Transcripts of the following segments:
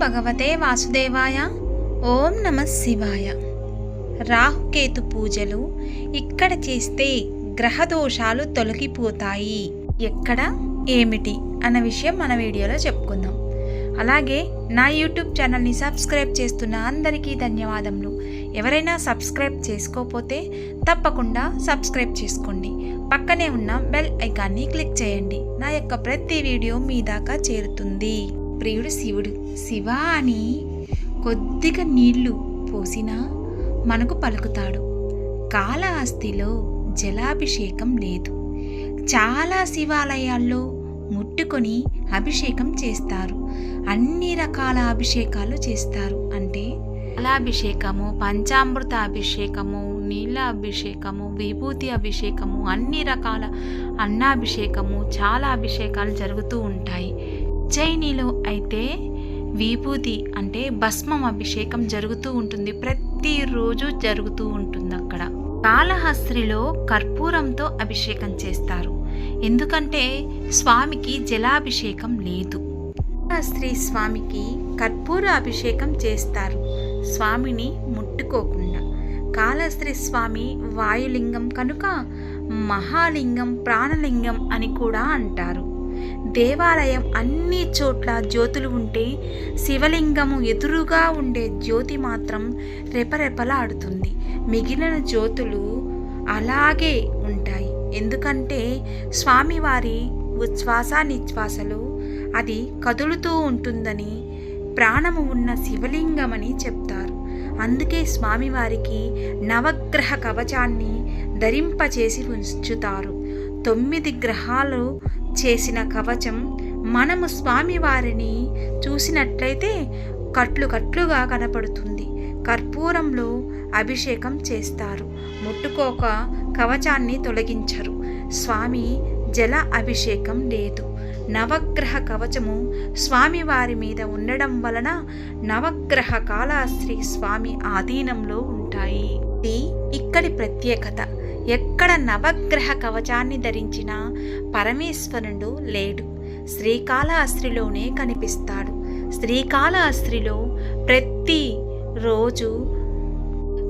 భగవతే వాసుదేవాయ. ఓం నమః శివాయ. రాహుకేతు పూజలు ఇక్కడ చేస్తే గ్రహదోషాలు తొలగిపోతాయి. ఎక్కడ, ఏమిటి అన్న విషయం మన వీడియోలో చెప్పుకుందాం. అలాగే నా యూట్యూబ్ ఛానల్ని సబ్స్క్రైబ్ చేస్తున్న అందరికీ ధన్యవాదములు. ఎవరైనా సబ్స్క్రైబ్ చేసుకోకపోతే తప్పకుండా సబ్స్క్రైబ్ చేసుకోండి. పక్కనే ఉన్న బెల్ ఐకాన్ని క్లిక్ చేయండి. నా యొక్క ప్రతి వీడియో మీ దాకా చేరుతుంది. ప్రియుడు శివుడు. శివ అని కొద్దిగా నీళ్లు పోసినా మనకు పలుకుతాడు. కాళహస్తిలో జలాభిషేకం లేదు. చాలా శివాలయాల్లో ముట్టుకొని అభిషేకం చేస్తారు. అన్ని రకాల అభిషేకాలు చేస్తారు. అంటే జలాభిషేకము, పంచామృత అభిషేకము, నీళ్ళ అభిషేకము, విభూతి అభిషేకము, అన్ని రకాల అన్నాభిషేకము, చాలా అభిషేకాలు జరుగుతూ ఉంటాయి. ఉజ్జయినిలో అయితే విభూతి అంటే భస్మం అభిషేకం జరుగుతూ ఉంటుంది. ప్రతిరోజు జరుగుతూ ఉంటుంది. అక్కడ కాళహస్తిలో కర్పూరంతో అభిషేకం చేస్తారు. ఎందుకంటే స్వామికి జలాభిషేకం లేదు. కాళహస్తి స్వామికి కర్పూర అభిషేకం చేస్తారు, స్వామిని ముట్టుకోకుండా. కాళహస్తి స్వామి వాయులింగం కనుక మహాలింగం, ప్రాణలింగం అని కూడా అంటారు. దేవాలయం అన్ని చోట్ల జ్యోతులు ఉంటే శివలింగము ఎదురుగా ఉండే జ్యోతి మాత్రం రెపరెపలాడుతుంది. మిగిలిన జ్యోతులు అలాగే ఉంటాయి. ఎందుకంటే స్వామివారి ఉచ్ఛ్వాస నిశ్వాసలు అది కదులుతూ ఉంటుందని, ప్రాణము ఉన్న శివలింగమని చెప్తారు. అందుకే స్వామివారికి నవగ్రహ కవచాన్ని ధరింపచేసి ఉంచుతారు. 9 గ్రహాలు చేసిన కవచం. మనము స్వామివారిని చూసినట్లయితే కట్లు కట్లుగా కనపడుతుంది. కర్పూరంలో అభిషేకం చేస్తారు. ముట్టుకోక కవచాన్ని తొలగించరు. స్వామి జల అభిషేకం లేదు. నవగ్రహ కవచము స్వామివారి మీద ఉండడం వలన నవగ్రహ కాళహస్తి స్వామి ఆధీనంలో ఉంటాయి. ఇది ఇక్కడి ప్రత్యేకత. ఎక్కడ నవగ్రహ కవచాన్ని ధరించిన పరమేశ్వరుడు లేడు. శ్రీకాళహస్తిలోనే కనిపిస్తాడు. శ్రీకాళహస్తిలో ప్రతి రోజు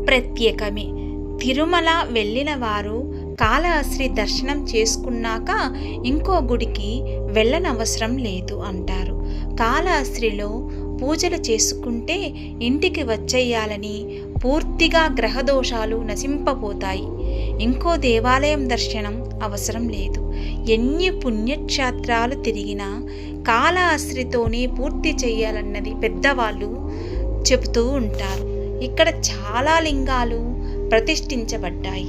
ప్రత్యేకమే. తిరుమల వెళ్ళిన వారు కాళహస్తి దర్శనం చేసుకున్నాక ఇంకో గుడికి వెళ్ళనవసరం లేదు అంటారు. కాళహస్తిలో పూజలు చేసుకుంటే ఇంటికి వచ్చేయాలని, పూర్తిగా గ్రహదోషాలు నశింపబోతాయి. ఇంకో దేవాలయం దర్శనం అవసరం లేదు. ఎన్ని పుణ్యక్షేత్రాలు తిరిగినా కాళహస్తితోనే పూర్తి చేయాలన్నది పెద్దవాళ్ళు చెబుతూ ఉంటారు. ఇక్కడ చాలా లింగాలు ప్రతిష్ఠించబడ్డాయి.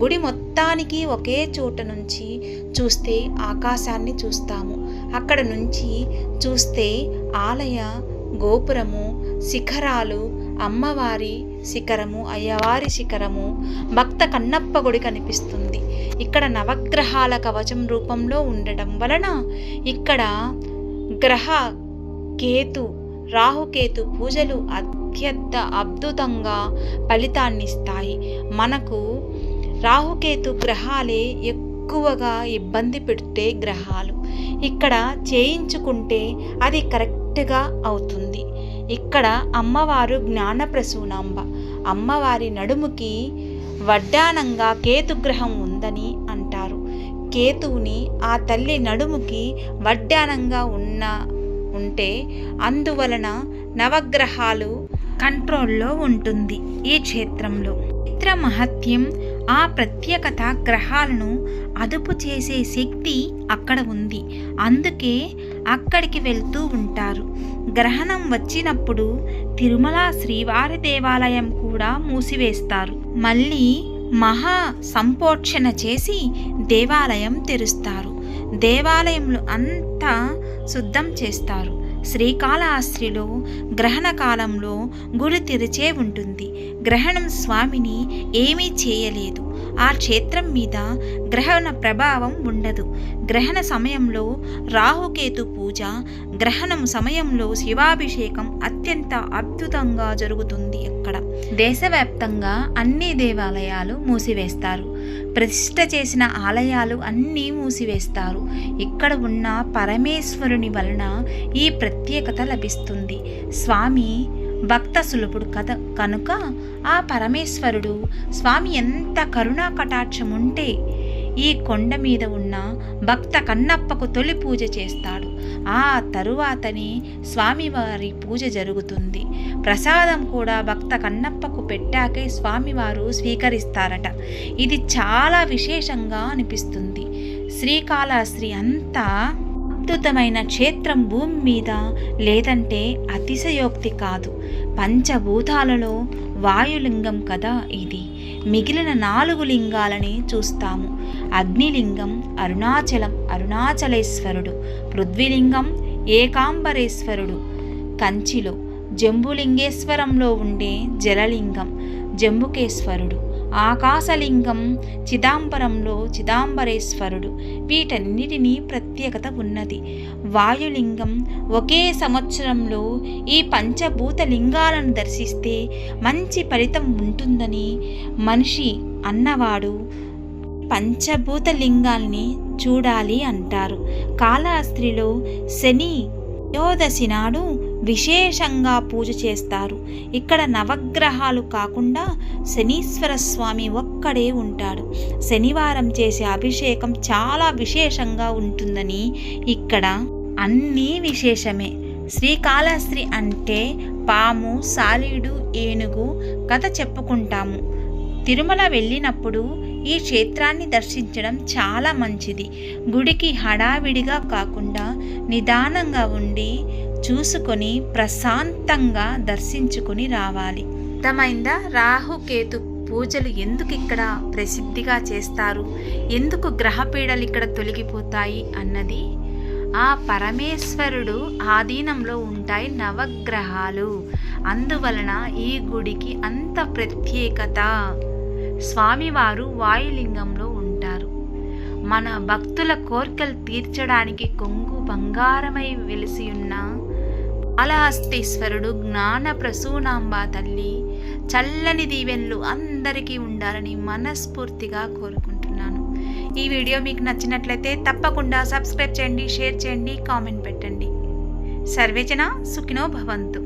గుడి మొత్తానికి ఒకే చోట నుంచి చూస్తే ఆకాశాన్ని చూస్తాము. అక్కడ నుంచి చూస్తే ఆలయ గోపురము, శిఖరాలు, అమ్మవారి శిఖరము, అయ్యవారి శిఖరము, భక్త కన్నప్ప గుడి కనిపిస్తుంది. ఇక్కడ నవగ్రహాల కవచం రూపంలో ఉండడం వలన ఇక్కడ గ్రహ కేతు, రాహుకేతు పూజలు అత్యంత అద్భుతంగా ఫలితాన్నిస్తాయి. మనకు రాహుకేతు గ్రహాలే ఎక్కువగా ఇబ్బంది పెట్టే గ్రహాలు. ఇక్కడ చేయించుకుంటే అది కరెక్ట్గా అవుతుంది. ఇక్కడ అమ్మవారు జ్ఞానప్రసూనాంబ. అమ్మవారి నడుముకి వడ్డానంగా కేతుగ్రహం ఉందని అంటారు. కేతువుని ఆ తల్లి నడుముకి వడ్డానంగా ఉంటే అందువలన నవగ్రహాలు కంట్రోల్లో ఉంటుంది. ఈ క్షేత్రంలో చిత్ర మహత్యం, ఆ ప్రత్యేకత, గ్రహాలను అదుపు చేసే శక్తి అక్కడ ఉంది. అందుకే అక్కడికి వెళ్తూ ఉంటారు. గ్రహణం వచ్చినప్పుడు తిరుమల శ్రీవారి దేవాలయం కూడా మూసివేస్తారు. మళ్ళీ మహా సంపోక్షణ చేసి దేవాలయం తెరుస్తారు. దేవాలయంలో అంతా శుద్ధం చేస్తారు. శ్రీకాళహస్తిలో గ్రహణ కాలంలో గుడి తెరిచే ఉంటుంది. గ్రహణం స్వామిని ఏమీ చేయలేదు. ఆ క్షేత్రం మీద గ్రహణ ప్రభావం ఉండదు. గ్రహణ సమయంలో రాహుకేతు పూజ, గ్రహణం సమయంలో శివాభిషేకం అత్యంత అద్భుతంగా జరుగుతుంది. అక్కడ దేశవ్యాప్తంగా అన్ని దేవాలయాలు మూసివేస్తారు. ప్రతిష్ఠ చేసిన ఆలయాలు అన్నీ మూసివేస్తారు. ఇక్కడ ఉన్న పరమేశ్వరుని వలన ఈ ప్రత్యేకత లభిస్తుంది. స్వామి భక్త సులభుడు కనుక ఆ పరమేశ్వరుడు స్వామి ఎంత కరుణా కటాక్షం ఉంటే ఈ కొండ మీద ఉన్న భక్త కన్నప్పకు తొలి పూజ చేస్తాడు. ఆ తరువాతనే స్వామివారి పూజ జరుగుతుంది. ప్రసాదం కూడా భక్త కన్నప్పకు పెట్టాకే స్వామివారు స్వీకరిస్తారట. ఇది చాలా విశేషంగా అనిపిస్తుంది. శ్రీకాళహస్తి అంతా అద్భుతమైన క్షేత్రం భూమి మీద లేదంటే అతిశయోక్తి కాదు. పంచభూతాలలో వాయులింగం కదా ఇది. మిగిలిన 4 లింగాలని చూస్తాము. అగ్నిలింగం అరుణాచలేశ్వరుడు, పృథ్వీలింగం ఏకాంబరేశ్వరుడు కంచిలో, జంబులింగేశ్వరంలో ఉండే జలలింగం జంబుకేశ్వరుడు, ఆకాశలింగం చిదంబరంలో చిదంబరేశ్వరుడు. వీటన్నిటినీ ప్రత్యేకత ఉన్నది. వాయులింగం ఒకే సంవత్సరంలో ఈ పంచభూత లింగాలను దర్శిస్తే మంచి ఫలితం ఉంటుందని మనిషి అన్నవాడు పంచభూత లింగాల్ని చూడాలి అంటారు. కాళహస్తిలో శని త్రయోదశి నాడు విశేషంగా పూజ చేస్తారు. ఇక్కడ నవగ్రహాలు కాకుండా శనీశ్వర స్వామి ఒక్కడే ఉంటాడు. శనివారం చేసే అభిషేకం చాలా విశేషంగా ఉంటుందని ఇక్కడ అన్నీ విశేషమే. శ్రీకాళహస్తి అంటే పాము, సాలీడు, ఏనుగు కథ చెప్పుకుంటాము. తిరుమల వెళ్ళినప్పుడు ఈ క్షేత్రాన్ని దర్శించడం చాలా మంచిది. గుడికి హడావిడిగా కాకుండా నిదానంగా ఉండి చూసుకొని ప్రశాంతంగా దర్శించుకొని రావాలి. అర్థమైందా? రాహుకేతు పూజలు ఎందుకు ఇక్కడ ప్రసిద్ధిగా చేస్తారు, ఎందుకు గ్రహపీడలు ఇక్కడ తొలగిపోతాయి అన్నది ఆ పరమేశ్వరుడు ఆధీనంలో ఉంటాయి నవగ్రహాలు. అందువలన ఈ గుడికి అంత ప్రత్యేకత. స్వామివారు వాయులింగంలో ఉంటారు. మన భక్తుల కోరికలు తీర్చడానికి కొంగు బంగారమై వెలిసి ఉన్న కాళహస్తీశ్వరుడు, జ్ఞాన ప్రసూనాంబ తల్లి చల్లని దీవెనలు అందరికీ ఉండాలని మనస్ఫూర్తిగా కోరుకుంటున్నాను. ఈ వీడియో మీకు నచ్చినట్లయితే తప్పకుండా సబ్స్క్రైబ్ చేయండి, షేర్ చేయండి, కామెంట్ పెట్టండి. సర్వేజన సుఖినో భవంతు.